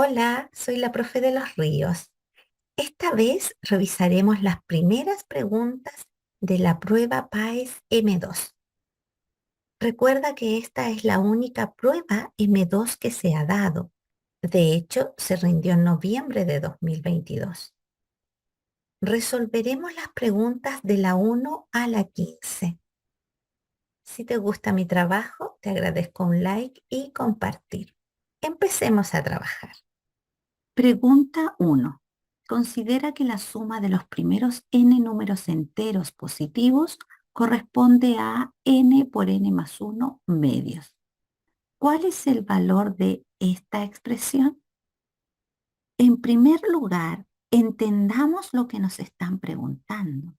Hola, soy la profe de los Ríos. Esta vez revisaremos las primeras preguntas de la prueba PAES M2. Recuerda que esta es la única prueba M2 que se ha dado. De hecho, se rindió en noviembre de 2022. Resolveremos las preguntas de la 1 a la 15. Si te gusta mi trabajo, te agradezco un like y compartir. Empecemos a trabajar. Pregunta 1. Considera que la suma de los primeros n números enteros positivos corresponde a n por n más 1 medios. ¿Cuál es el valor de esta expresión? En primer lugar, entendamos lo que nos están preguntando.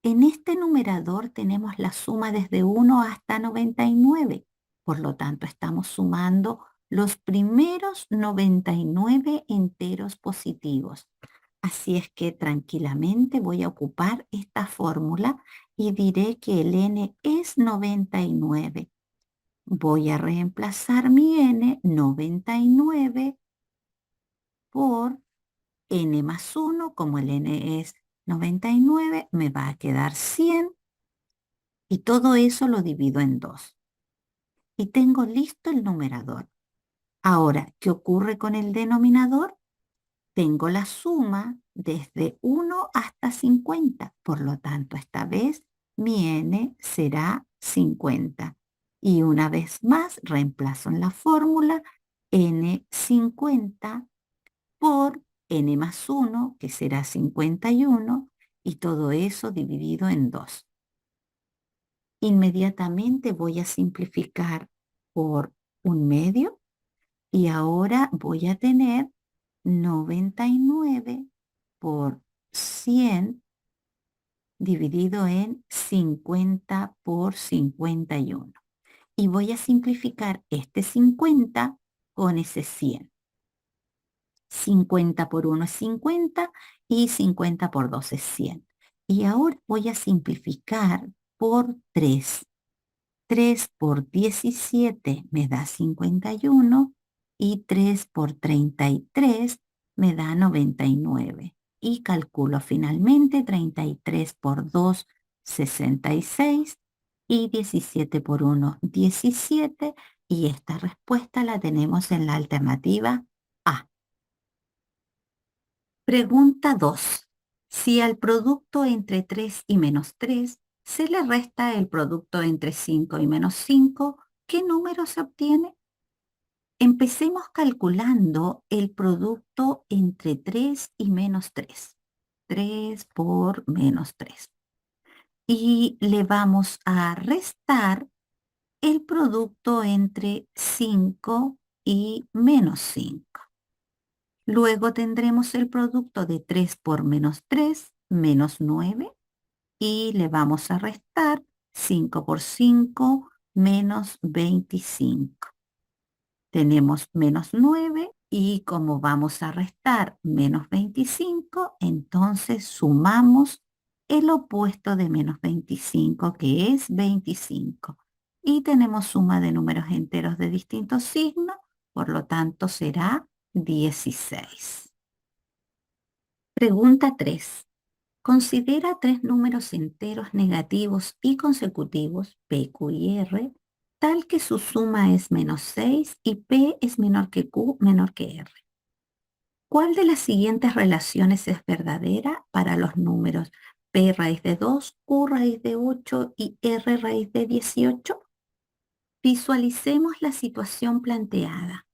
En este numerador tenemos la suma desde 1 hasta 99. Por lo tanto, estamos sumando los primeros 99 enteros positivos. Así es que tranquilamente voy a ocupar esta fórmula y diré que el n es 99. Voy a reemplazar mi n 99 por n más 1. Como el n es 99, me va a quedar 100 y todo eso lo divido en 2. Y tengo listo el numerador. Ahora, ¿qué ocurre con el denominador? Tengo la suma desde 1 hasta 50. Por lo tanto, esta vez mi n será 50. Y una vez más, reemplazo en la fórmula n 50 por n más 1, que será 51, y todo eso dividido en 2. Inmediatamente voy a simplificar por un medio y ahora voy a tener 99 por 100 dividido en 50 por 51. Y voy a simplificar este 50 con ese 100. 50 por 1 es 50 y 50 por 2 es 100. Y ahora voy a simplificar por 3. 3 por 17 me da 51 y 3 por 33 me da 99. Y calculo finalmente 33 por 2, 66 y 17 por 1, 17. Y esta respuesta la tenemos en la alternativa A. Pregunta 2. Si al producto entre 3 y menos 3 se le resta el producto entre 5 y menos 5, ¿qué número se obtiene? Empecemos calculando el producto entre 3 y menos 3. 3 por menos 3. Y le vamos a restar el producto entre 5 y menos 5. Luego tendremos el producto de 3 por menos 3, menos 9, y le vamos a restar 5 por 5, menos 25. Tenemos menos 9 y como vamos a restar menos 25, entonces sumamos el opuesto de menos 25, que es 25. Y tenemos suma de números enteros de distintos signos, por lo tanto será 16. Pregunta 3. Considera tres números enteros negativos y consecutivos, P, Q y R, tal que su suma es menos 6 y P es menor que Q menor que R. ¿Cuál de las siguientes relaciones es verdadera para los números P raíz de 2, Q raíz de 8 y R raíz de 18? Visualicemos la situación planteada.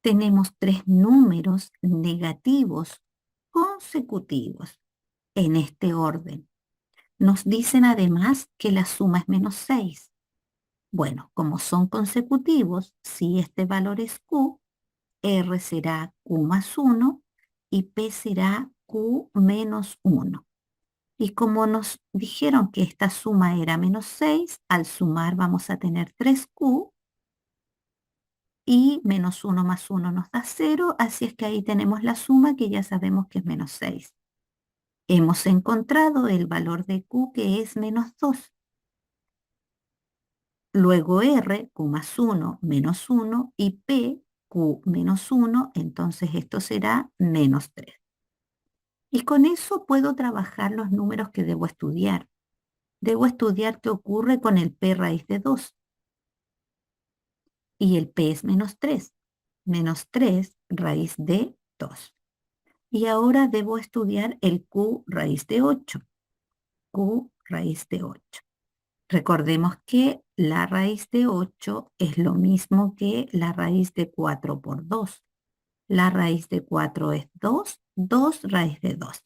Tenemos tres números negativos consecutivos en este orden. Nos dicen además que la suma es menos 6. Bueno, como son consecutivos, si este valor es Q, R será Q más 1 y P será Q menos 1. Y como nos dijeron que esta suma era menos 6, al sumar vamos a tener 3Q y menos 1 más 1 nos da 0, así es que ahí tenemos la suma que ya sabemos que es menos 6. Hemos encontrado el valor de Q, que es menos 2. Luego R, Q más 1, menos 1, y P, Q menos 1, entonces esto será menos 3. Y con eso puedo trabajar los números que debo estudiar. Debo estudiar qué ocurre con el P raíz de 2. Y el P es menos 3. Menos 3 raíz de 2. Y ahora debo estudiar el Q raíz de 8. Q raíz de 8. Recordemos que la raíz de 8 es lo mismo que la raíz de 4 por 2. La raíz de 4 es 2, 2 raíz de 2.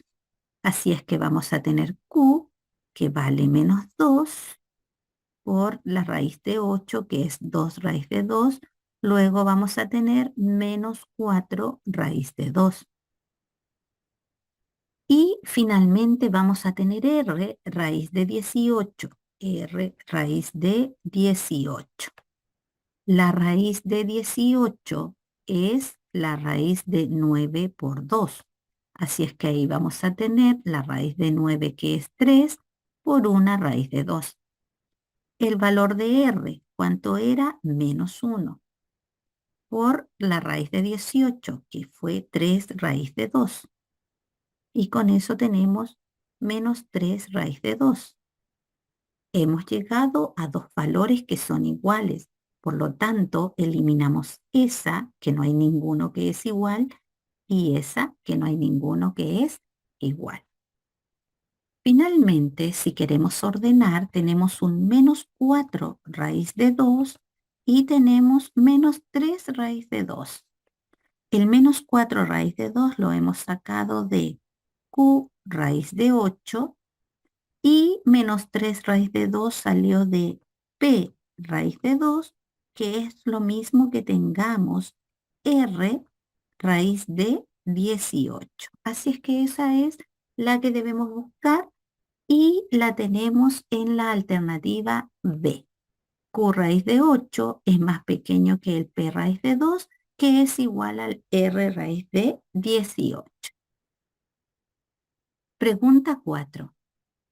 Así es que vamos a tener Q, que vale menos 2, por la raíz de 8, que es 2 raíz de 2. Luego vamos a tener menos 4 raíz de 2. Y finalmente vamos a tener R raíz de 18. R raíz de 18. La raíz de 18 es la raíz de 9 por 2. Así es que ahí vamos a tener la raíz de 9, que es 3, por una raíz de 2. El valor de R, ¿cuánto era? Menos 1, por la raíz de 18, que fue 3 raíz de 2. Y con eso tenemos menos 3 raíz de 2. Hemos llegado a dos valores que son iguales. Por lo tanto, eliminamos esa, que no hay ninguno que es igual, y esa, que no hay ninguno que es igual. Finalmente, si queremos ordenar, tenemos un menos 4 raíz de 2 y tenemos menos 3 raíz de 2. El menos 4 raíz de 2 lo hemos sacado de Q raíz de 8 y menos 3 raíz de 2 salió de P raíz de 2, que es lo mismo que tengamos R raíz de 18. Así es que esa es la que debemos buscar y la tenemos en la alternativa B. Q raíz de 8 es más pequeño que el P raíz de 2, que es igual al R raíz de 18. Pregunta 4.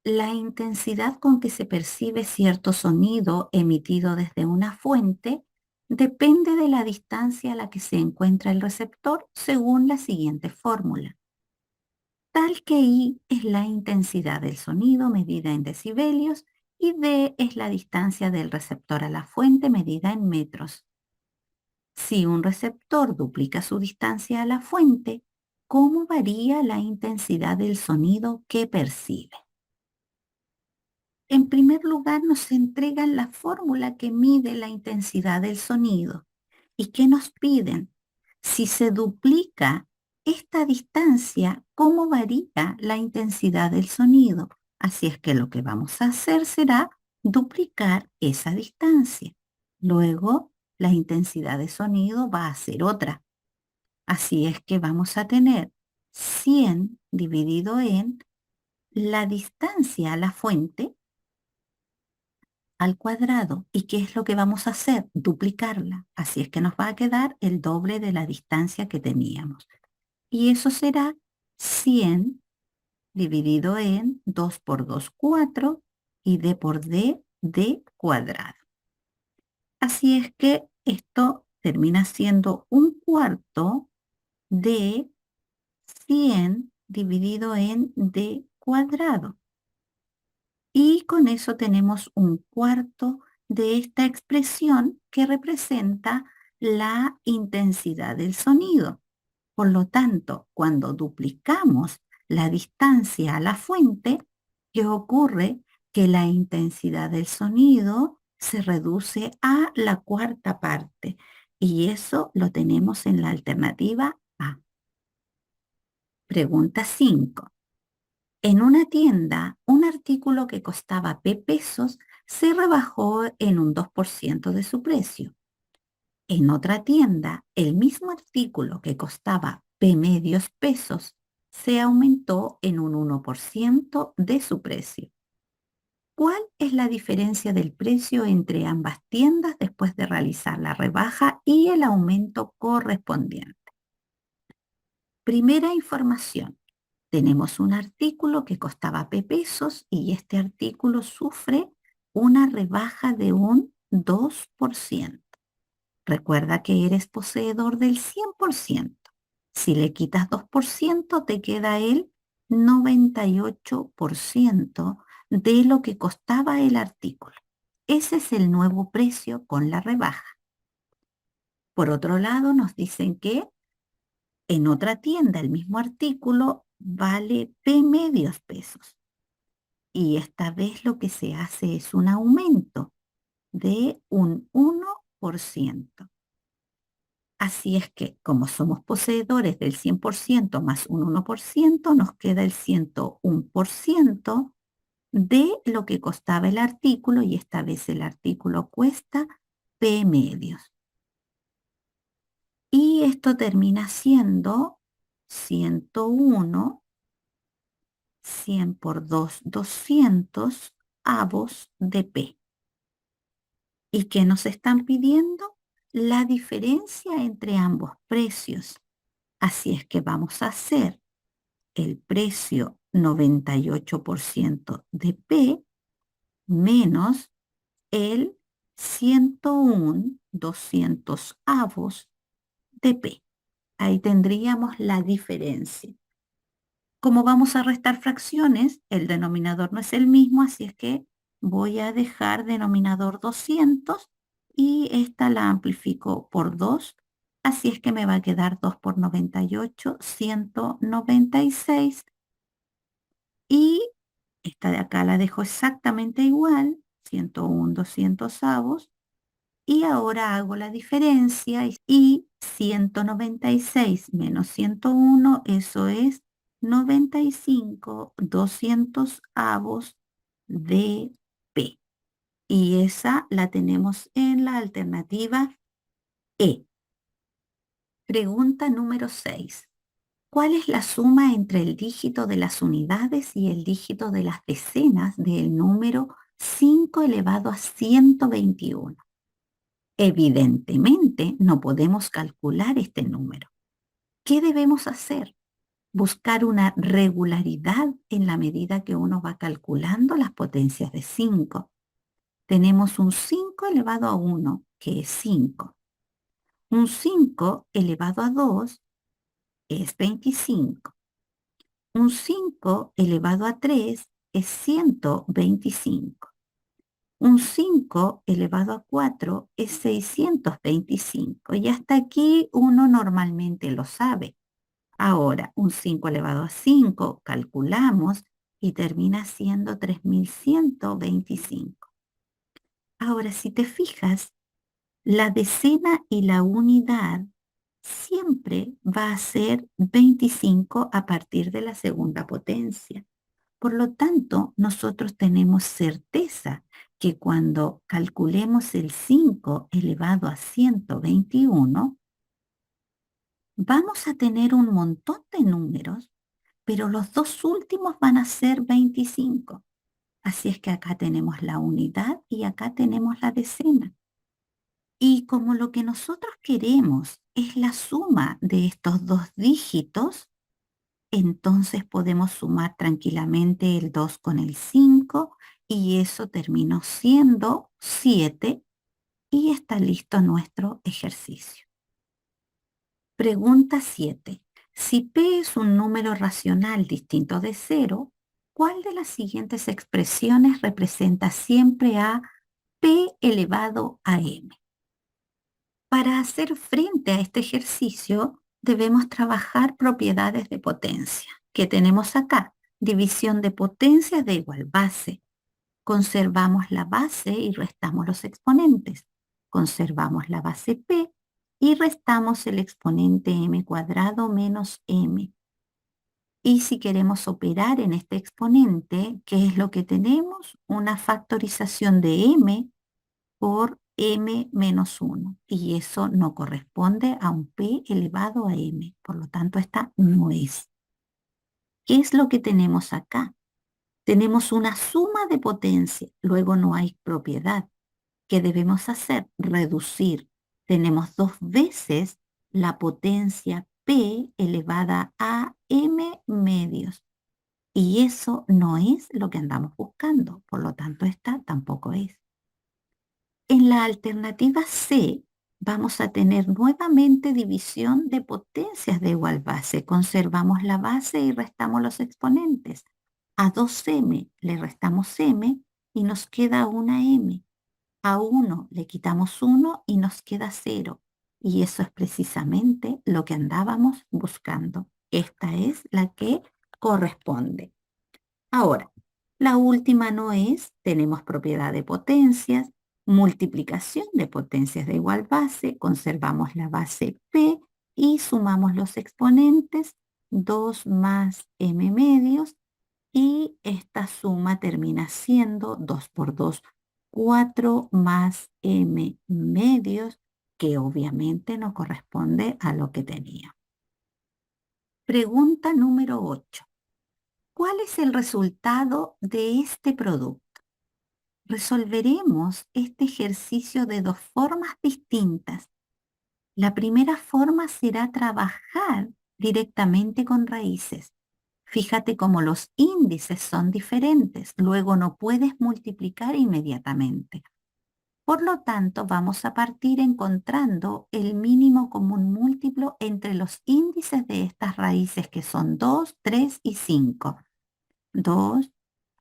La intensidad con que se percibe cierto sonido emitido desde una fuente depende de la distancia a la que se encuentra el receptor según la siguiente fórmula. Tal que I es la intensidad del sonido medida en decibelios y D es la distancia del receptor a la fuente medida en metros. Si un receptor duplica su distancia a la fuente, ¿cómo varía la intensidad del sonido que percibe? En primer lugar, nos entregan la fórmula que mide la intensidad del sonido. ¿Y qué nos piden? Si se duplica esta distancia, ¿cómo varía la intensidad del sonido? Así es que lo que vamos a hacer será duplicar esa distancia. Luego, la intensidad de sonido va a ser otra. Así es que vamos a tener 100 dividido en la distancia a la fuente al cuadrado. ¿Y qué es lo que vamos a hacer? Duplicarla. Así es que nos va a quedar el doble de la distancia que teníamos. Y eso será 100 dividido en 2 por 2, 4, y d por d cuadrado. Así es que esto termina siendo un cuarto de 100 dividido en d cuadrado. Y con eso tenemos un cuarto de esta expresión que representa la intensidad del sonido. Por lo tanto, cuando duplicamos la distancia a la fuente, ¿qué ocurre? Que la intensidad del sonido se reduce a la cuarta parte. Y eso lo tenemos en la alternativa A. Pregunta 5. En una tienda, un artículo que costaba P pesos se rebajó en un 2% de su precio. En otra tienda, el mismo artículo que costaba P medios pesos se aumentó en un 1% de su precio. ¿Cuál es la diferencia del precio entre ambas tiendas después de realizar la rebaja y el aumento correspondiente? Primera información. Tenemos un artículo que costaba P pesos y este artículo sufre una rebaja de un 2%. Recuerda que eres poseedor del 100%. Si le quitas 2%, te queda el 98% de lo que costaba el artículo. Ese es el nuevo precio con la rebaja. Por otro lado, nos dicen que en otra tienda el mismo artículo vale P medios pesos. Y esta vez lo que se hace es un aumento de un 1%. Así es que, como somos poseedores del 100% más un 1%, nos queda el 101% de lo que costaba el artículo y esta vez el artículo cuesta P medios. Y esto termina siendo 101, 100 por 2, 200 avos de P. ¿Y qué nos están pidiendo? La diferencia entre ambos precios. Así es que vamos a hacer el precio 98% de P menos el 101 200 avos de P. Ahí tendríamos la diferencia. Como vamos a restar fracciones, el denominador no es el mismo, así es que voy a dejar denominador 200 y esta la amplifico por 2, así es que me va a quedar 2 por 98, 196 y esta de acá la dejo exactamente igual, 101 200 avos, y ahora hago la diferencia y 196 menos 101, eso es 95 200 avos de P. Y esa la tenemos en la alternativa E. Pregunta número 6. ¿Cuál es la suma entre el dígito de las unidades y el dígito de las decenas del número 5 elevado a 121? Evidentemente, no podemos calcular este número. ¿Qué debemos hacer? Buscar una regularidad en la medida que uno va calculando las potencias de 5. Tenemos un 5 elevado a 1, que es 5. Un 5 elevado a 2 es 25. Un 5 elevado a 3 es 125. Un 5 elevado a 4 es 625. Y hasta aquí uno normalmente lo sabe. Ahora, un 5 elevado a 5 calculamos y termina siendo 3125. Ahora, si te fijas, la decena y la unidad siempre va a ser 25 a partir de la segunda potencia. Por lo tanto, nosotros tenemos certeza que cuando calculemos el 5 elevado a 121, vamos a tener un montón de números, pero los dos últimos van a ser 25. Así es que acá tenemos la unidad y acá tenemos la decena. Y como lo que nosotros queremos es la suma de estos dos dígitos, entonces podemos sumar tranquilamente el 2 con el 5 y eso terminó siendo 7 y está listo nuestro ejercicio. Pregunta 7. Si P es un número racional distinto de 0, ¿cuál de las siguientes expresiones representa siempre a P elevado a M? Para hacer frente a este ejercicio, debemos trabajar propiedades de potencia, que tenemos acá. División de potencias de igual base. Conservamos la base y restamos los exponentes. Conservamos la base P y restamos el exponente m cuadrado menos m. Y si queremos operar en este exponente, ¿qué es lo que tenemos? Una factorización de m por m menos 1. Y eso no corresponde a un p elevado a m. Por lo tanto, esta no es. ¿Qué es lo que tenemos acá? Tenemos una suma de potencia, luego no hay propiedad. ¿Qué debemos hacer? Reducir. Tenemos dos veces la potencia p elevada a m medios. Y eso no es lo que andamos buscando. Por lo tanto, esta tampoco es. En la alternativa C, vamos a tener nuevamente división de potencias de igual base. Conservamos la base y restamos los exponentes. A 2m le restamos m y nos queda una m. A 1 le quitamos 1 y nos queda 0. Y eso es precisamente lo que andábamos buscando. Esta es la que corresponde. Ahora, la última no es, tenemos propiedad de potencias, multiplicación de potencias de igual base, conservamos la base P y sumamos los exponentes, 2 más m medios, y esta suma termina siendo 2 por 2, 4 más m medios, que obviamente no corresponde a lo que tenía. Pregunta número 8. ¿Cuál es el resultado de este producto? Resolveremos este ejercicio de dos formas distintas. La primera forma será trabajar directamente con raíces. Fíjate cómo los índices son diferentes, luego no puedes multiplicar inmediatamente. Por lo tanto, vamos a partir encontrando el mínimo común múltiplo entre los índices de estas raíces que son 2, 3 y 5. 2,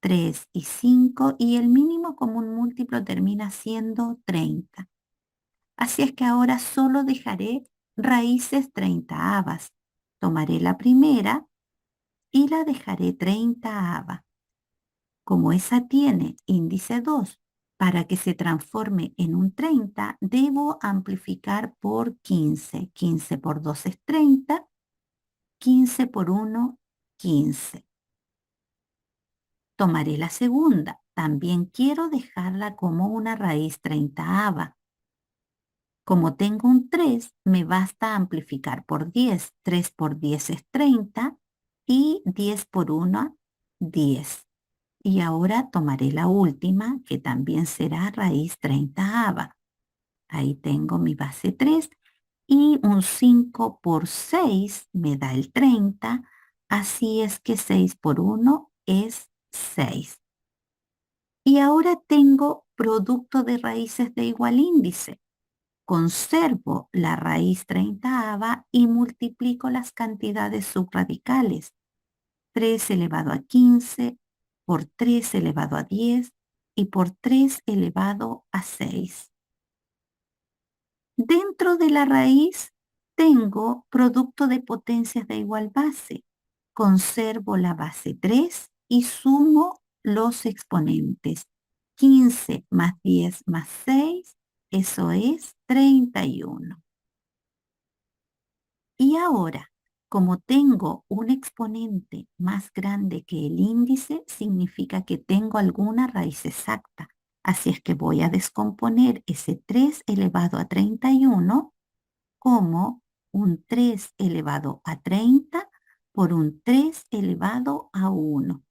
3 y 5 y el mínimo común múltiplo termina siendo 30. Así es que ahora solo dejaré raíces 30avas. Tomaré la primera y la dejaré 30ava. Como esa tiene índice 2, para que se transforme en un 30, debo amplificar por 15. 15 por 2 es 30, 15 por 1, 15. Tomaré la segunda. También quiero dejarla como una raíz 30ava. Como tengo un 3, me basta amplificar por 10. 3 por 10 es 30 y 10 por 1, 10. Y ahora tomaré la última, que también será raíz 30ava. Ahí tengo mi base 3 y un 5 por 6 me da el 30. Así es que 6 por 1 es 6. Y ahora tengo producto de raíces de igual índice. Conservo la raíz 30ava y multiplico las cantidades subradicales. 3 elevado a 15 por 3 elevado a 10 y por 3 elevado a 6. Dentro de la raíz tengo producto de potencias de igual base. Conservo la base 3 y sumo los exponentes. 15 más 10 más 6, eso es 31. Y ahora, como tengo un exponente más grande que el índice, significa que tengo alguna raíz exacta. Así es que voy a descomponer ese 3 elevado a 31 como un 3 elevado a 30 por un 3 elevado a 1.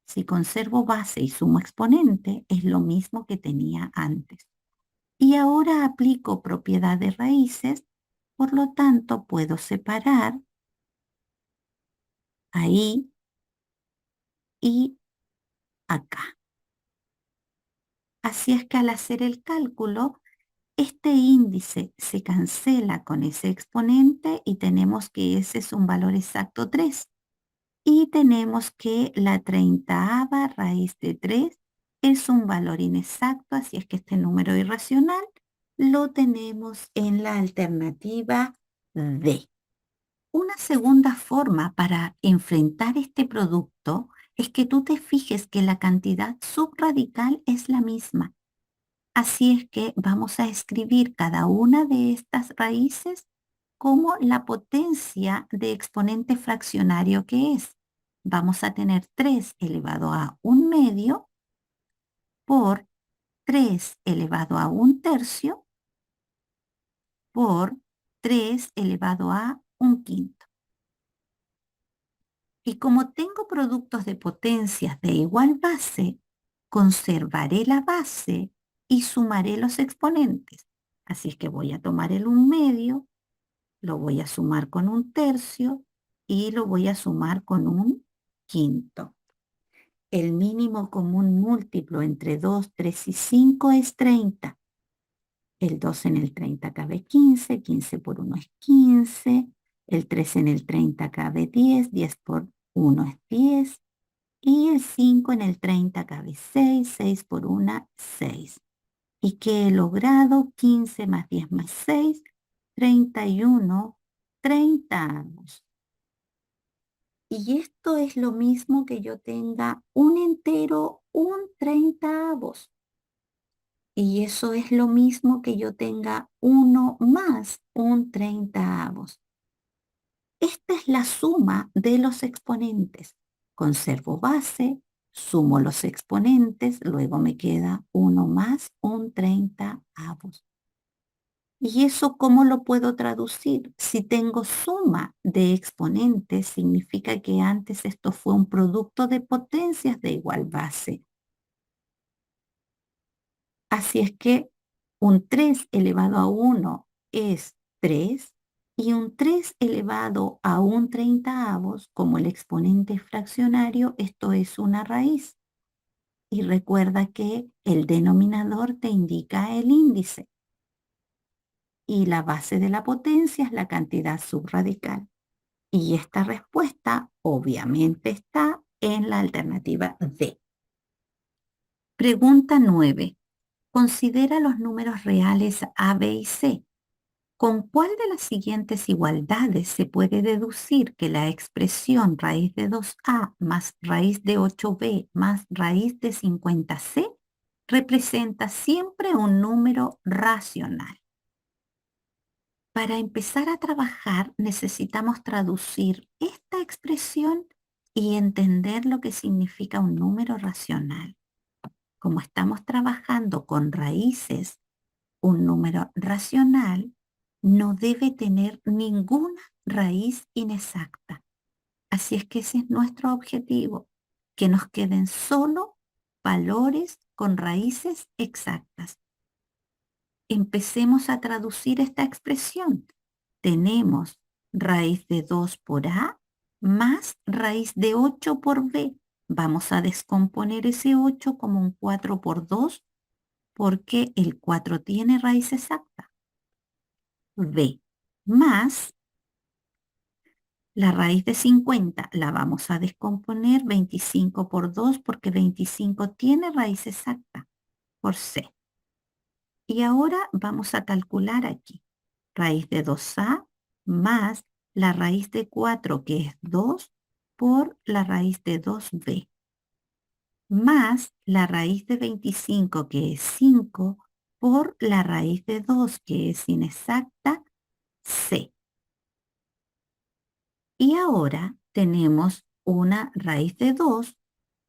Si conservo base y sumo exponente, es lo mismo que tenía antes. Y ahora aplico propiedad de raíces, por lo tanto puedo separar ahí y acá. Así es que al hacer el cálculo, este índice se cancela con ese exponente y tenemos que ese es un valor exacto 3. Y tenemos que la 30ava raíz de 3 es un valor inexacto, así es que este número irracional lo tenemos en la alternativa D. Una segunda forma para enfrentar este producto es que tú te fijes que la cantidad subradical es la misma. Así es que vamos a escribir cada una de estas raíces como la potencia de exponente fraccionario que es. Vamos a tener 3 elevado a 1/2 por 3 elevado a 1/3 por 3 elevado a 1/5. Y como tengo productos de potencias de igual base, conservaré la base y sumaré los exponentes. Así es que voy a tomar el 1/2, lo voy a sumar con 1/3 y lo voy a sumar con 1/5. El mínimo común múltiplo entre 2, 3 y 5 es 30. El 2 en el 30 cabe 15, 15 por 1 es 15. El 3 en el 30 cabe 10, 10 por 1 es 10. Y el 5 en el 30 cabe 6, 6 por 1, 6. ¿Y qué he logrado? 15 más 10 más 6, 31, 30. Y esto es lo mismo que yo tenga un entero, un 30. Y eso es lo mismo que yo tenga uno más un 30. Esta es la suma de los exponentes. Conservo base, sumo los exponentes, luego me queda uno más un 30. ¿Y eso cómo lo puedo traducir? Si tengo suma de exponentes, significa que antes esto fue un producto de potencias de igual base. Así es que un 3 elevado a 1 es 3 y un 3 elevado a un 30, como el exponente fraccionario, esto es una raíz. Y recuerda que el denominador te indica el índice y la base de la potencia es la cantidad subradical. Y esta respuesta obviamente está en la alternativa D. Pregunta 9. Considera los números reales A, B y C. ¿Con cuál de las siguientes igualdades se puede deducir que la expresión raíz de 2A más raíz de 8B más raíz de 50C representa siempre un número racional? Para empezar a trabajar necesitamos traducir esta expresión y entender lo que significa un número racional. Como estamos trabajando con raíces, un número racional no debe tener ninguna raíz inexacta. Así es que ese es nuestro objetivo, que nos queden solo valores con raíces exactas. Empecemos a traducir esta expresión. Tenemos raíz de 2 por A más raíz de 8 por B. Vamos a descomponer ese 8 como un 4 por 2 porque el 4 tiene raíz exacta. B más la raíz de 50 la vamos a descomponer 25 por 2 porque 25 tiene raíz exacta por C. Y ahora vamos a calcular aquí. Raíz de 2A más la raíz de 4 que es 2 por la raíz de 2B más la raíz de 25 que es 5 por la raíz de 2 que es inexacta C. Y ahora tenemos una raíz de 2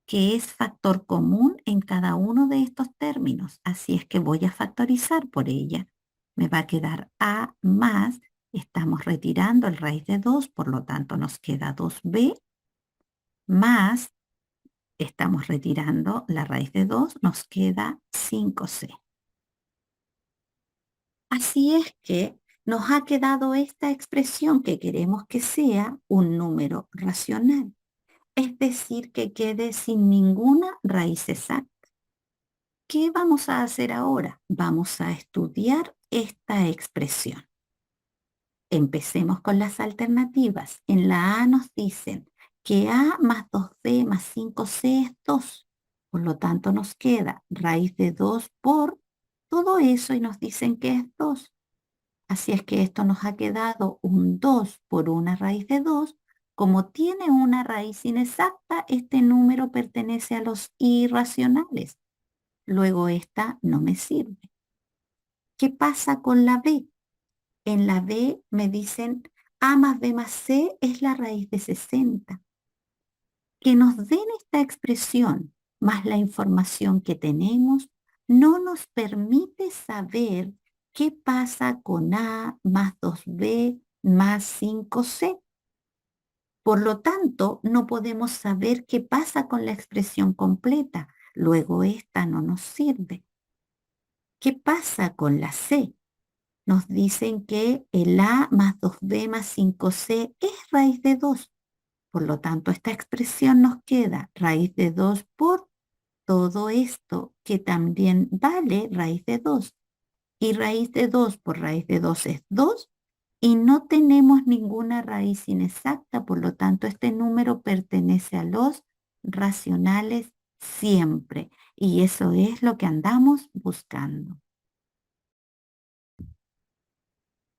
que es factor común en cada uno de estos términos. Así es que voy a factorizar por ella. Me va a quedar A más, estamos retirando el raíz de 2, por lo tanto nos queda 2B, más, estamos retirando la raíz de 2, nos queda 5C. Así es que nos ha quedado esta expresión que queremos que sea un número racional, es decir, que quede sin ninguna raíz exacta. ¿Qué vamos a hacer ahora? Vamos a estudiar esta expresión. Empecemos con las alternativas. En la A nos dicen que A más 2B más 5C es 2. Por lo tanto, nos queda raíz de 2 por todo eso y nos dicen que es 2. Así es que esto nos ha quedado un 2 por una raíz de 2. Como tiene una raíz inexacta, este número pertenece a los irracionales. Luego esta no me sirve. ¿Qué pasa con la B? En la B me dicen A más B más C es la raíz de 60. Que nos den esta expresión más la información que tenemos no nos permite saber qué pasa con A más 2B más 5C. Por lo tanto, no podemos saber qué pasa con la expresión completa. Luego esta no nos sirve. ¿Qué pasa con la C? Nos dicen que el A más 2B más 5C es raíz de 2. Por lo tanto, esta expresión nos queda raíz de 2 por todo esto, que también vale raíz de 2. y raíz de 2 por raíz de 2 es 2 y no tenemos ninguna raíz inexacta, por lo tanto este número pertenece a los racionales siempre y eso es lo que andamos buscando.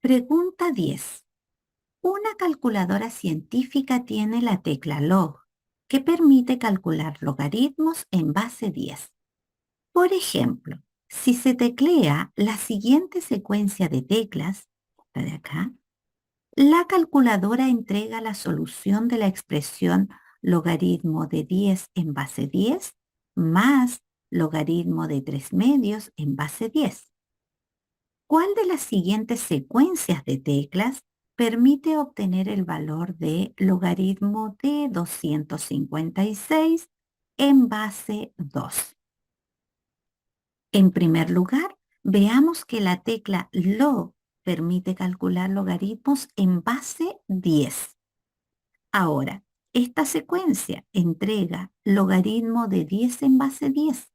Pregunta 10. Una calculadora científica tiene la tecla log, que permite calcular logaritmos en base 10. Por ejemplo, si se teclea la siguiente secuencia de teclas, esta de acá, la calculadora entrega la solución de la expresión logaritmo de 10 en base 10 más logaritmo de 3 medios en base 10. ¿Cuál de las siguientes secuencias de teclas permite obtener el valor de logaritmo de 256 en base 2? En primer lugar, veamos que la tecla log permite calcular logaritmos en base 10. Ahora, esta secuencia entrega logaritmo de 10 en base 10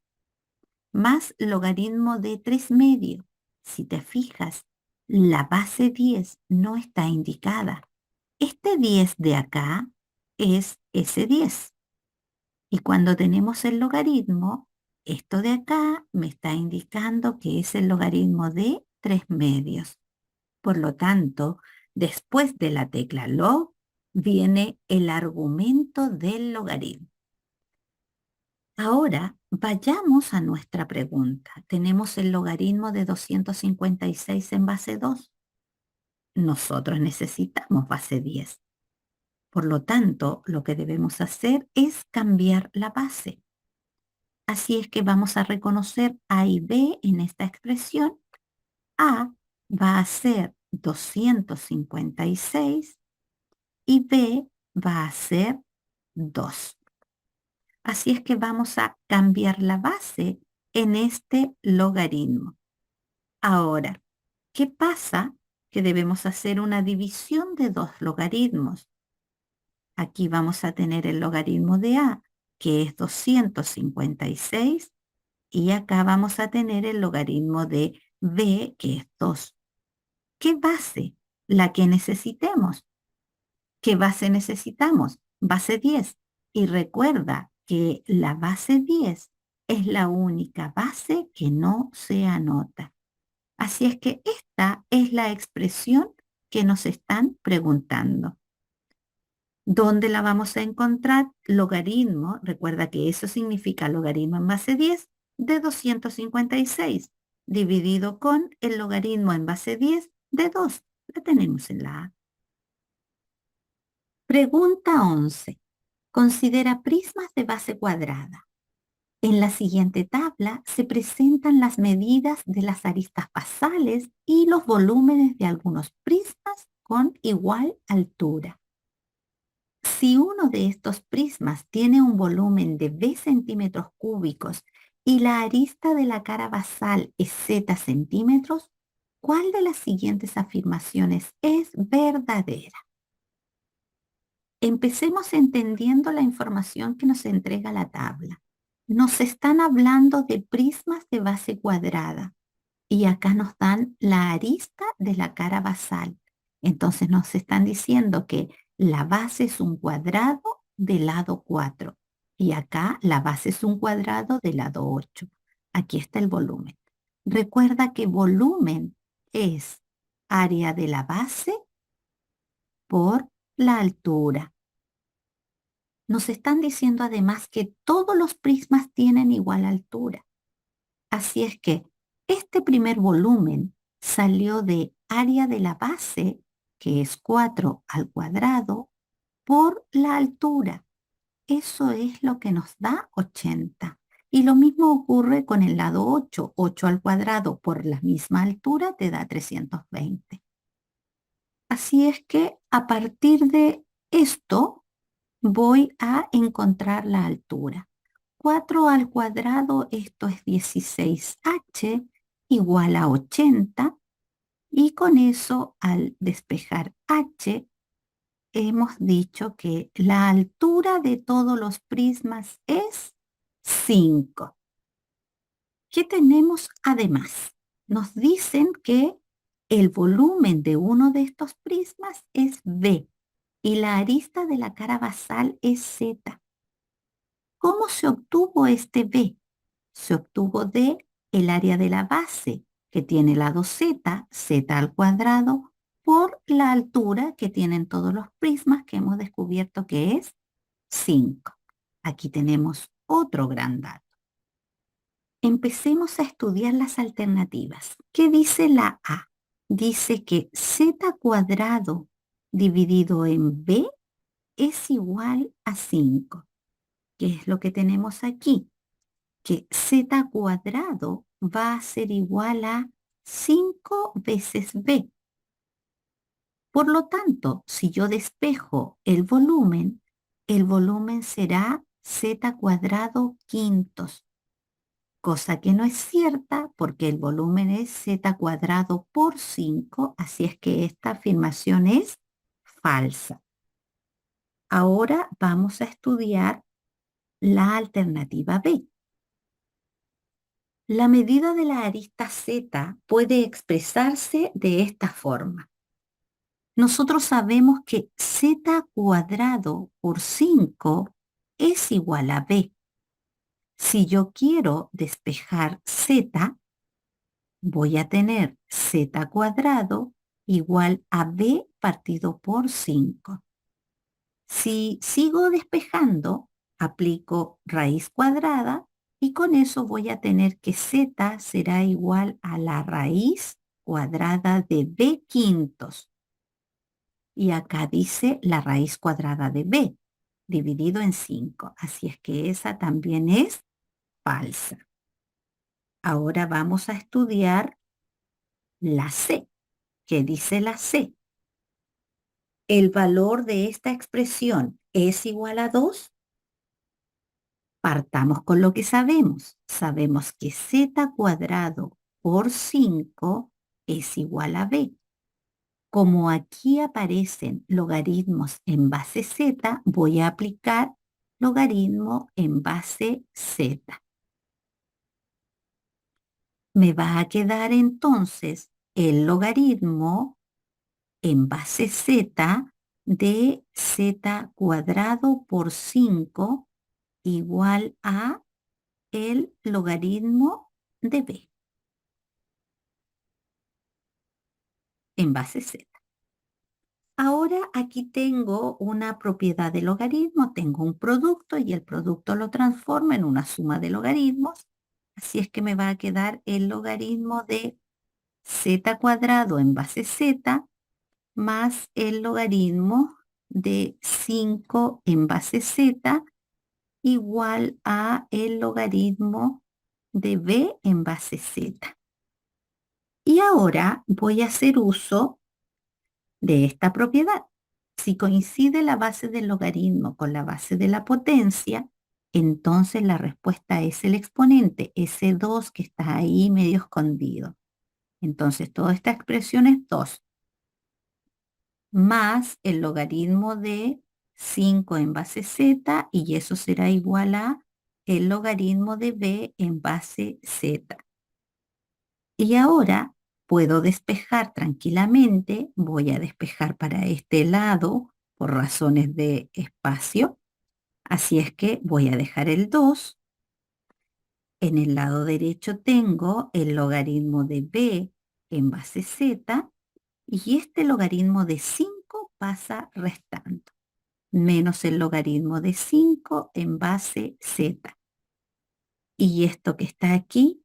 más logaritmo de 3 medios. Si te fijas, la base 10 no está indicada. Este 10 de acá es ese 10. Y cuando tenemos el logaritmo, esto de acá me está indicando que es el logaritmo de 3 medios. Por lo tanto, después de la tecla log, viene el argumento del logaritmo. Ahora, vayamos a nuestra pregunta. Tenemos el logaritmo de 256 en base 2. Nosotros necesitamos base 10. Por lo tanto, lo que debemos hacer es cambiar la base. Así es que vamos a reconocer A y B en esta expresión. A va a ser 256 y B va a ser 2. Así es que vamos a cambiar la base en este logaritmo. Ahora, ¿qué pasa? Que debemos hacer una división de dos logaritmos. Aquí vamos a tener el logaritmo de A, que es 256, y acá vamos a tener el logaritmo de B, que es 2. ¿Qué base? La que necesitemos. ¿Qué base necesitamos? Base 10. Y recuerda que la base 10 es la única base que no se anota. Así es que esta es la expresión que nos están preguntando. ¿Dónde la vamos a encontrar? Logaritmo, recuerda que eso significa logaritmo en base 10 de 256, dividido con el logaritmo en base 10 de 2. La tenemos en la A. Pregunta 11. Considera prismas de base cuadrada. En la siguiente tabla se presentan las medidas de las aristas basales y los volúmenes de algunos prismas con igual altura. Si uno de estos prismas tiene un volumen de b centímetros cúbicos y la arista de la cara basal es z centímetros, ¿cuál de las siguientes afirmaciones es verdadera? Empecemos entendiendo la información que nos entrega la tabla. Nos están hablando de prismas de base cuadrada y acá nos dan la arista de la cara basal. Entonces nos están diciendo que la base es un cuadrado del lado 4 y acá la base es un cuadrado del lado 8. Aquí está el volumen. Recuerda que volumen es área de la base por la altura. Nos están diciendo además que todos los prismas tienen igual altura. Así es que este primer volumen salió de área de la base, que es 4 al cuadrado, por la altura. Eso es lo que nos da 80. Y lo mismo ocurre con el lado 8. 8 al cuadrado por la misma altura te da 320. Así es que a partir de esto voy a encontrar la altura. 4 al cuadrado, esto es 16h igual a 80. Y con eso, al despejar h, hemos dicho que la altura de todos los prismas es 5. ¿Qué tenemos además? Nos dicen que el volumen de uno de estos prismas es B y la arista de la cara basal es Z. ¿Cómo se obtuvo este B? Se obtuvo de el área de la base, que tiene lado Z, Z al cuadrado, por la altura que tienen todos los prismas que hemos descubierto que es 5. Aquí tenemos otro gran dato. Empecemos a estudiar las alternativas. ¿Qué dice la A? Dice que Z cuadrado dividido en B es igual a 5. ¿Qué es lo que tenemos aquí? Que Z cuadrado va a ser igual a 5 veces B. Por lo tanto, si yo despejo el volumen será Z cuadrado quintos, cosa que no es cierta porque el volumen es Z cuadrado por 5, así es que esta afirmación es falsa. Ahora vamos a estudiar la alternativa B. La medida de la arista Z puede expresarse de esta forma. Nosotros sabemos que Z cuadrado por 5 es igual a B. Si yo quiero despejar Z, voy a tener Z cuadrado igual a B partido por 5. Si sigo despejando, aplico raíz cuadrada y con eso voy a tener que Z será igual a la raíz cuadrada de B quintos. Y acá dice la raíz cuadrada de B, dividido en 5. Así es que esa también es falsa. Ahora vamos a estudiar la C. ¿Qué dice la C? ¿El valor de esta expresión es igual a 2? Partamos con lo que sabemos. Sabemos que Z cuadrado por 5 es igual a B. Como aquí aparecen logaritmos en base Z, voy a aplicar logaritmo en base Z. Me va a quedar entonces el logaritmo en base Z de Z cuadrado por 5 igual a el logaritmo de B en base Z. Ahora aquí tengo una propiedad de logaritmo, tengo un producto y el producto lo transformo en una suma de logaritmos. Así es que me va a quedar el logaritmo de Z cuadrado en base Z más el logaritmo de 5 en base Z igual a el logaritmo de B en base Z. Y ahora voy a hacer uso de esta propiedad. Si coincide la base del logaritmo con la base de la potencia, entonces la respuesta es el exponente, ese 2 que está ahí medio escondido. Entonces toda esta expresión es 2 más el logaritmo de 5 en base z y eso será igual a el logaritmo de b en base z. Y ahora puedo despejar tranquilamente, voy a despejar para este lado por razones de espacio, así es que voy a dejar el 2. En el lado derecho tengo el logaritmo de b en base z y este logaritmo de 5 pasa restando, menos el logaritmo de 5 en base z. Y esto que está aquí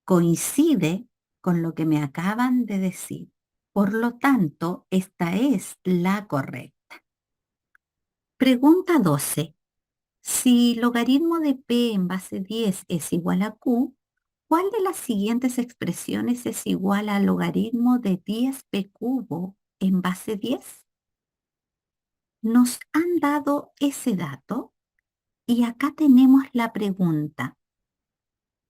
coincide con lo que me acaban de decir. Por lo tanto, esta es la correcta. Pregunta 12. Si logaritmo de p en base 10 es igual a q, ¿cuál de las siguientes expresiones es igual al logaritmo de 10p cubo en base 10? Nos han dado ese dato y acá tenemos la pregunta.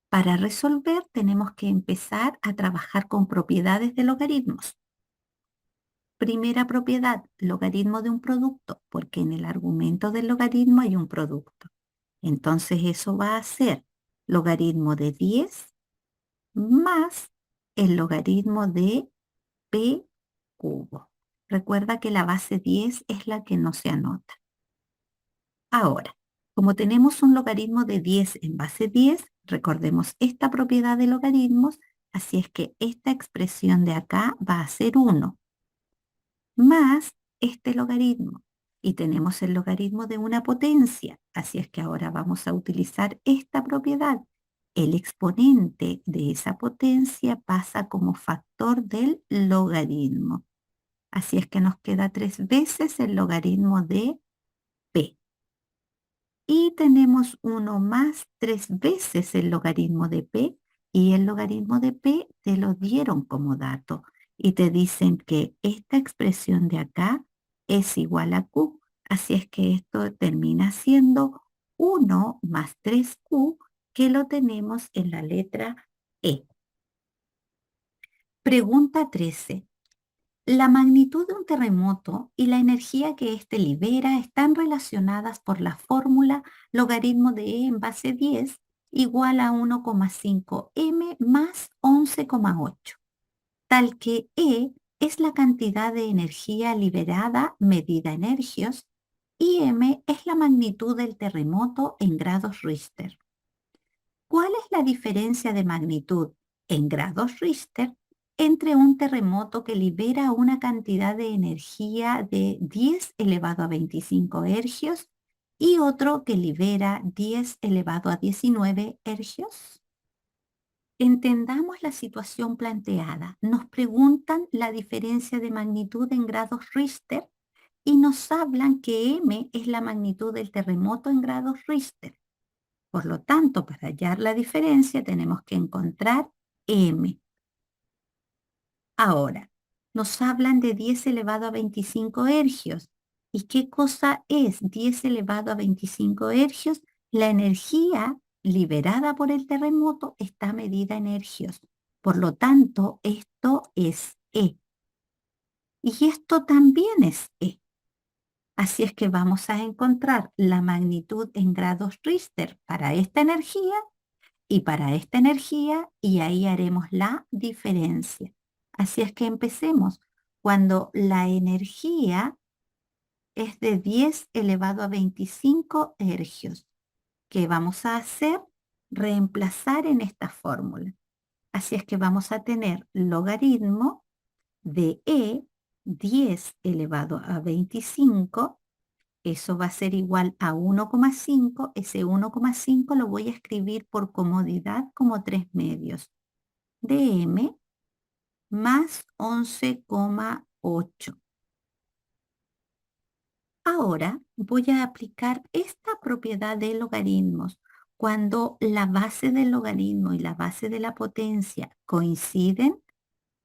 Para resolver tenemos que empezar a trabajar con propiedades de logaritmos. Primera propiedad, logaritmo de un producto, porque en el argumento del logaritmo hay un producto. Entonces eso va a ser logaritmo de 10 más el logaritmo de p cubo. Recuerda que la base 10 es la que no se anota. Ahora, como tenemos un logaritmo de 10 en base 10, recordemos esta propiedad de logaritmos, así es que esta expresión de acá va a ser 1 más este logaritmo. Y tenemos el logaritmo de una potencia, así es que ahora vamos a utilizar esta propiedad. El exponente de esa potencia pasa como factor del logaritmo. Así es que nos queda 3 veces el logaritmo de p. Y tenemos 1 más 3 veces el logaritmo de p, y el logaritmo de p te lo dieron como dato y te dicen que esta expresión de acá es igual a q. Así es que esto termina siendo 1 más 3q, que lo tenemos en la letra E. Pregunta 13. La magnitud de un terremoto y la energía que éste libera están relacionadas por la fórmula logaritmo de E en base 10 igual a 1,5 m más 11,8, tal que E es la cantidad de energía liberada medida en hercios y m es la magnitud del terremoto en grados Richter. ¿Cuál es la diferencia de magnitud en grados Richter entre un terremoto que libera una cantidad de energía de 10 elevado a 25 hercios y otro que libera 10 elevado a 19 hercios? Entendamos la situación planteada. Nos preguntan la diferencia de magnitud en grados Richter y nos hablan que m es la magnitud del terremoto en grados Richter. Por lo tanto, para hallar la diferencia tenemos que encontrar m. Ahora, nos hablan de 10 elevado a 25 hercios. ¿Y qué cosa es 10 elevado a 25 hercios? La energía liberada por el terremoto está medida en hercios. Por lo tanto, esto es E. Y esto también es E. Así es que vamos a encontrar la magnitud en grados Richter para esta energía y para esta energía, y ahí haremos la diferencia. Así es que empecemos. Cuando la energía es de 10 elevado a 25 hercios, ¿qué vamos a hacer? Reemplazar en esta fórmula. Así es que vamos a tener logaritmo de E 10 elevado a 25. Eso va a ser igual a 1,5. Ese 1,5 lo voy a escribir por comodidad como 3 medios de m más 11,8. Ahora voy a aplicar esta propiedad de logaritmos. Cuando la base del logaritmo y la base de la potencia coinciden,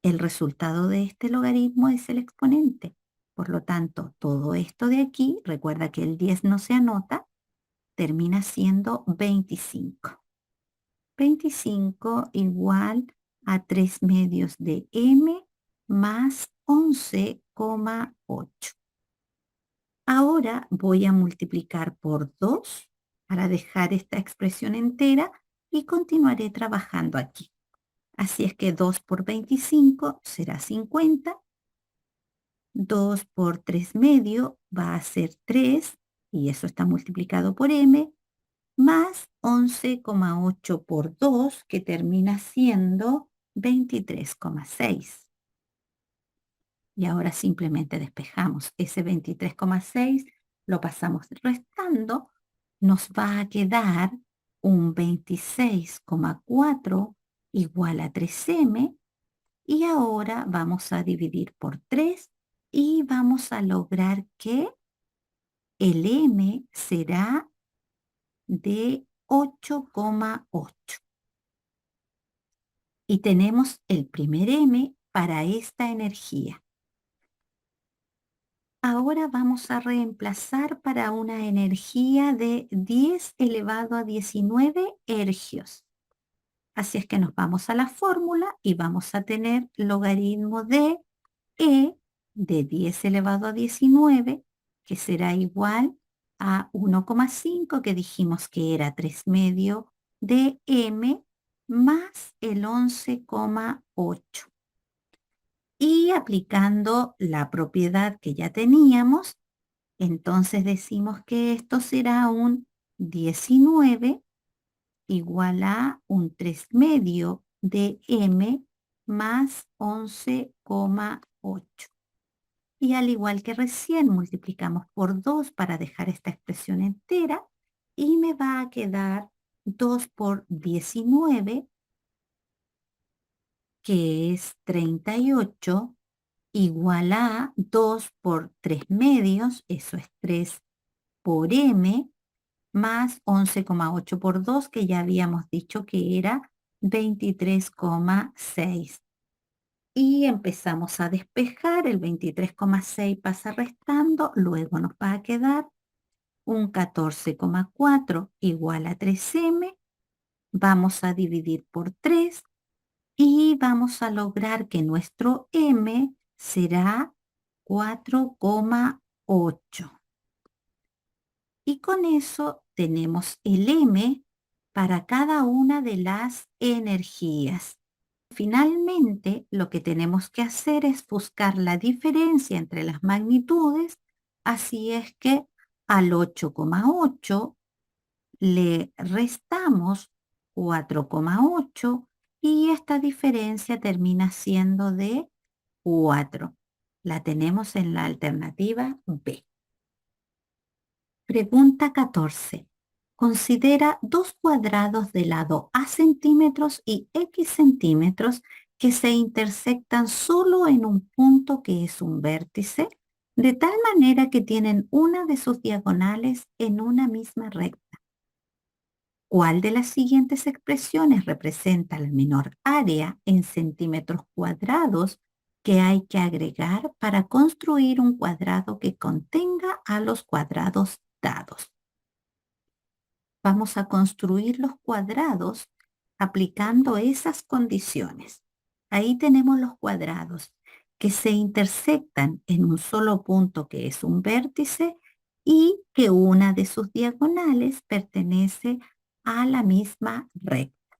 el resultado de este logaritmo es el exponente. Por lo tanto, todo esto de aquí, recuerda que el 10 no se anota, termina siendo 25. 25 igual a 3 medios de m más 11,8. Ahora voy a multiplicar por 2 para dejar esta expresión entera y continuaré trabajando aquí. Así es que 2 por 25 será 50. 2 por 3 medio va a ser 3 y eso está multiplicado por m, más 11,8 por 2, que termina siendo 23,6. Y ahora simplemente despejamos ese 23,6, lo pasamos restando, nos va a quedar un 26,4 igual a 3m, y ahora vamos a dividir por 3 y vamos a lograr que el m será de 8,8. Y tenemos el primer m para esta energía. Ahora vamos a reemplazar para una energía de 10 elevado a 19 hercios. Así es que nos vamos a la fórmula y vamos a tener logaritmo de E de 10 elevado a 19, que será igual a 1,5, que dijimos que era 3 medio de m, más el 11,8. Y aplicando la propiedad que ya teníamos, entonces decimos que esto será un 19 igual a un 3 medio de m más 11,8. Y al igual que recién, multiplicamos por 2 para dejar esta expresión entera y me va a quedar 2 por 19, que es 38, igual a 2 por 3 medios, eso es 3 por m, más 11,8 por 2, que ya habíamos dicho que era 23,6. Y empezamos a despejar, el 23,6 pasa restando, luego nos va a quedar un 14,4 igual a 3m, vamos a dividir por 3 y vamos a lograr que nuestro m será 4,8. Y con eso tenemos el m para cada una de las energías. Finalmente, lo que tenemos que hacer es buscar la diferencia entre las magnitudes, así es que al 8,8 le restamos 4,8 y esta diferencia termina siendo de 4. La tenemos en la alternativa B. Pregunta 14. Considera dos cuadrados de lado A centímetros y X centímetros que se intersectan solo en un punto que es un vértice, de tal manera que tienen una de sus diagonales en una misma recta. ¿Cuál de las siguientes expresiones representa la menor área en centímetros cuadrados que hay que agregar para construir un cuadrado que contenga a los cuadrados dados? Vamos a construir los cuadrados aplicando esas condiciones. Ahí tenemos los cuadrados que se intersectan en un solo punto que es un vértice y que una de sus diagonales pertenece a la misma recta.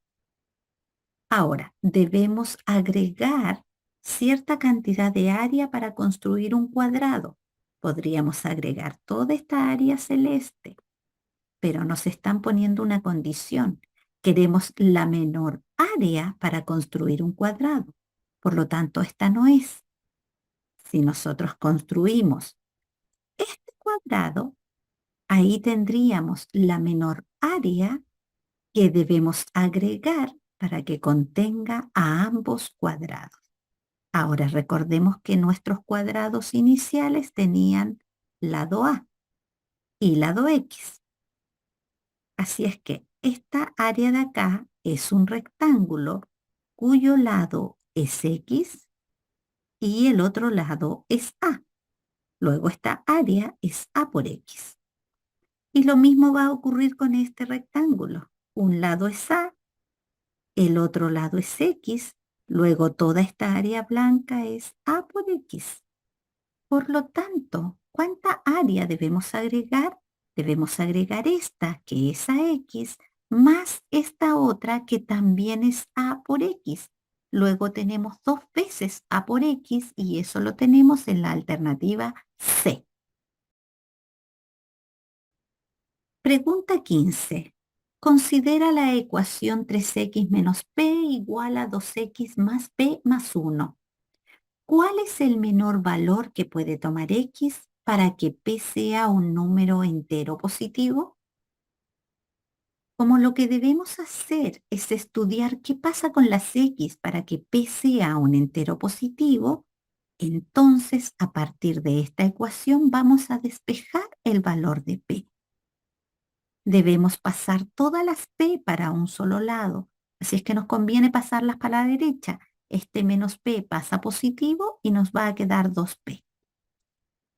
Ahora, debemos agregar cierta cantidad de área para construir un cuadrado. Podríamos agregar toda esta área celeste, pero nos están poniendo una condición. Queremos la menor área para construir un cuadrado. Por lo tanto, esta no es. Si nosotros construimos este cuadrado, ahí tendríamos la menor área que debemos agregar para que contenga a ambos cuadrados. Ahora recordemos que nuestros cuadrados iniciales tenían lado A y lado X. Así es que esta área de acá es un rectángulo cuyo lado es X y el otro lado es A. Luego esta área es A por X. Y lo mismo va a ocurrir con este rectángulo. Un lado es A, el otro lado es X, luego toda esta área blanca es A por X. Por lo tanto, ¿cuánta área debemos agregar? Debemos agregar esta, que es AX, más esta otra, que también es A por X. Luego tenemos dos veces A por X y eso lo tenemos en la alternativa C. Pregunta 15. Considera la ecuación 3x menos p igual a 2x más p más 1. ¿Cuál es el menor valor que puede tomar x para que p sea un número entero positivo? Como lo que debemos hacer es estudiar qué pasa con las x para que p sea un entero positivo, entonces a partir de esta ecuación vamos a despejar el valor de p. Debemos pasar todas las p para un solo lado, así es que nos conviene pasarlas para la derecha. Este menos p pasa positivo y nos va a quedar 2p.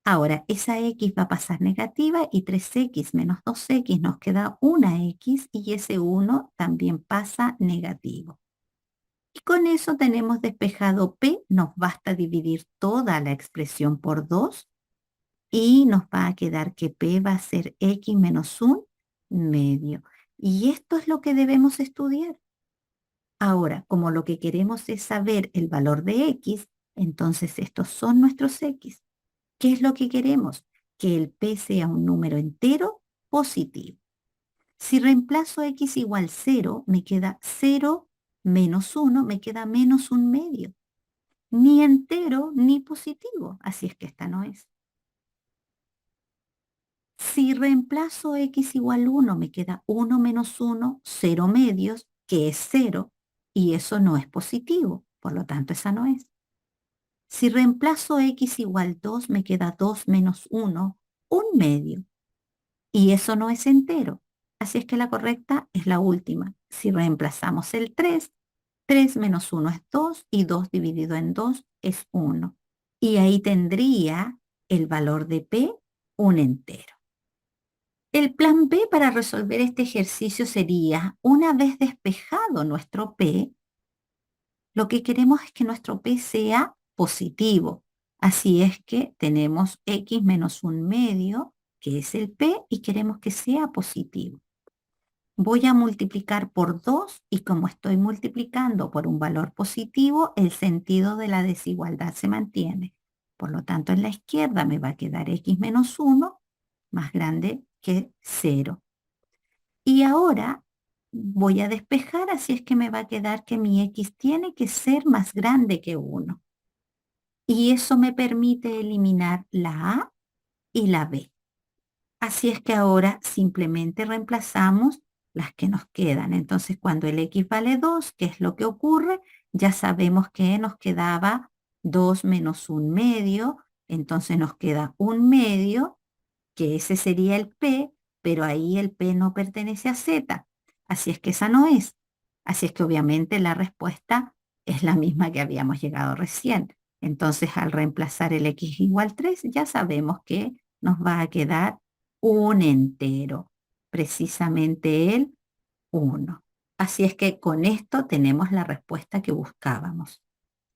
Ahora, esa x va a pasar negativa y 3x menos 2x nos queda una x y ese 1 también pasa negativo. Y con eso tenemos despejado p, nos basta dividir toda la expresión por 2 y nos va a quedar que p va a ser x menos 1 medio. Y esto es lo que debemos estudiar. Ahora, como lo que queremos es saber el valor de x, entonces estos son nuestros x. ¿Qué es lo que queremos? Que el p sea un número entero positivo. Si reemplazo x igual 0, me queda 0 menos 1, me queda menos un medio. Ni entero ni positivo, así es que esta no es. Si reemplazo x igual 1, me queda 1 menos 1, 0 medios, que es 0, y eso no es positivo, por lo tanto esa no es. Si reemplazo x igual 2, me queda 2 menos 1, un medio, y eso no es entero. Así es que la correcta es la última. Si reemplazamos el 3, 3 menos 1 es 2 y 2 dividido en 2 es 1. Y ahí tendría el valor de p un entero. El plan B para resolver este ejercicio sería, una vez despejado nuestro P, lo que queremos es que nuestro P sea positivo. Así es que tenemos X menos un medio, que es el P, y queremos que sea positivo. Voy a multiplicar por 2 y como estoy multiplicando por un valor positivo, el sentido de la desigualdad se mantiene. Por lo tanto, en la izquierda me va a quedar X menos 1 más grande que 0. Y ahora voy a despejar, así es que me va a quedar que mi X tiene que ser más grande que 1. Y eso me permite eliminar la A y la B. Así es que ahora simplemente reemplazamos las que nos quedan. Entonces, cuando el X vale 2, ¿qué es lo que ocurre? Ya sabemos que nos quedaba 2 menos un medio. Entonces nos queda un medio, que ese sería el P, pero ahí el P no pertenece a Z. Así es que esa no es. Así es que obviamente la respuesta es la misma que habíamos llegado recién. Entonces al reemplazar el X igual 3, ya sabemos que nos va a quedar un entero, precisamente el 1. Así es que con esto tenemos la respuesta que buscábamos.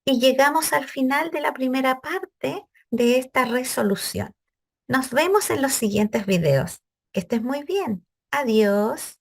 Y llegamos al final de la primera parte de esta resolución. Nos vemos en los siguientes videos. Que estés muy bien. Adiós.